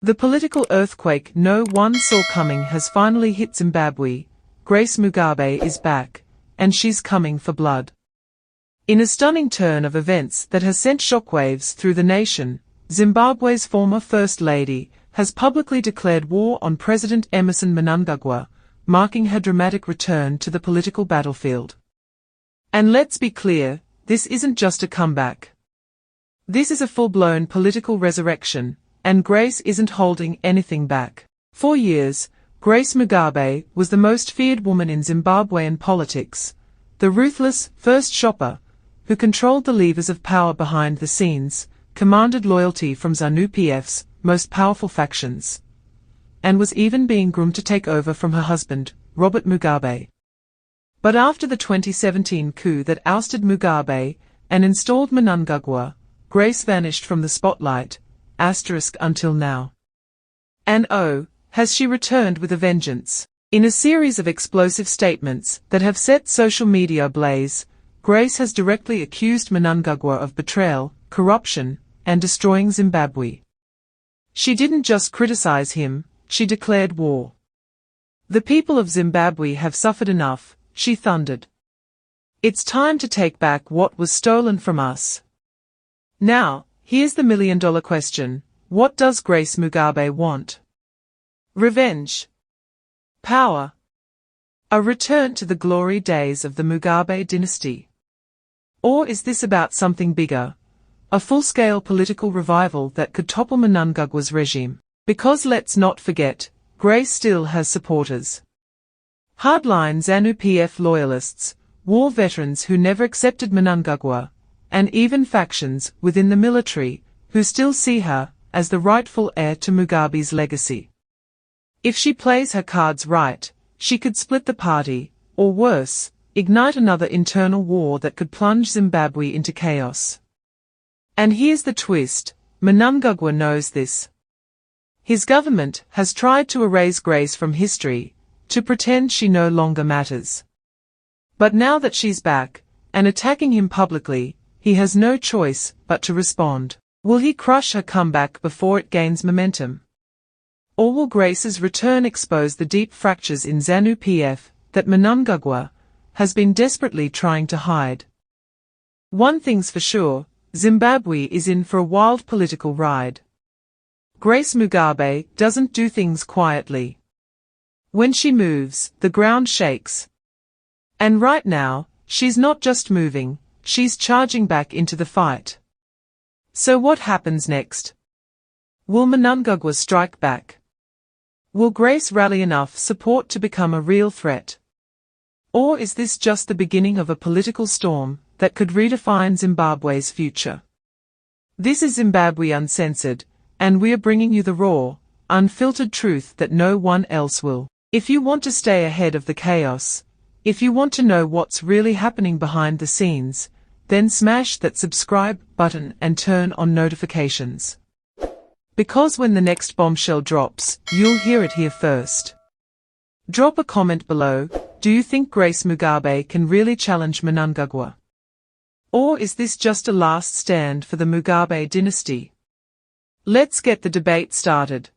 The political earthquake no one saw coming has finally hit Zimbabwe. Grace Mugabe is back, and she's coming for blood. In a stunning turn of events that has sent shockwaves through the nation, Zimbabwe's former First Lady has publicly declared war on President Emmerson Mnangagwa, marking her dramatic return to the political battlefield. And let's be clear, this isn't just a comeback. This is a full-blown political resurrection, and Grace isn't holding anything back. For years, Grace Mugabe was the most feared woman in Zimbabwean politics, the ruthless first shopper, who controlled the levers of power behind the scenes, commanded loyalty from ZANU-PF's most powerful factions, and was even being groomed to take over from her husband, Robert Mugabe. But after the 2017 coup that ousted Mugabe and installed Mnangagwa, Grace vanished from the spotlight, until now. And oh, has she returned with a vengeance. In a series of explosive statements that have set social media ablaze, Grace has directly accused Mnangagwa of betrayal, corruption, and destroying Zimbabwe. She didn't just criticize him, she declared war. The people of Zimbabwe have suffered enough, she thundered. It's time to take back what was stolen from us. Now, here's the million-dollar question: what does Grace Mugabe want? Revenge? Power? A return to the glory days of the Mugabe dynasty? Or is this about something bigger? A full-scale political revival that could topple Mnangagwa's regime? Because let's not forget, Grace still has supporters. Hardline ZANU-PF loyalists, war veterans who never accepted Mnangagwa, and even factions within the military who still see her as the rightful heir to Mugabe's legacy. If she plays her cards right, she could split the party, or worse, ignite another internal war that could plunge Zimbabwe into chaos. And here's the twist: Mnangagwa knows this. His government has tried to erase Grace from history, to pretend she no longer matters. But now that she's back, and attacking him publicly, he has no choice but to respond. Will he crush her comeback before it gains momentum? Or will Grace's return expose the deep fractures in ZANU-PF that Mnangagwa has been desperately trying to hide? One thing's for sure, Zimbabwe is in for a wild political ride. Grace Mugabe doesn't do things quietly. When she moves, the ground shakes. And right now, she's not just moving, she's charging back into the fight. So what happens next? Will Mnangagwa strike back? Will Grace rally enough support to become a real threat? Or is this just the beginning of a political storm that could redefine Zimbabwe's future? This is Zimbabwe Uncensored, and we are bringing you the raw, unfiltered truth that no one else will. If you want to stay ahead of the chaos, if you want to know what's really happening behind the scenes, then smash that subscribe button and turn on notifications. Because when the next bombshell drops, you'll hear it here first. Drop a comment below. Do you think Grace Mugabe can really challenge Mnangagwa? Or is this just a last stand for the Mugabe dynasty? Let's get the debate started.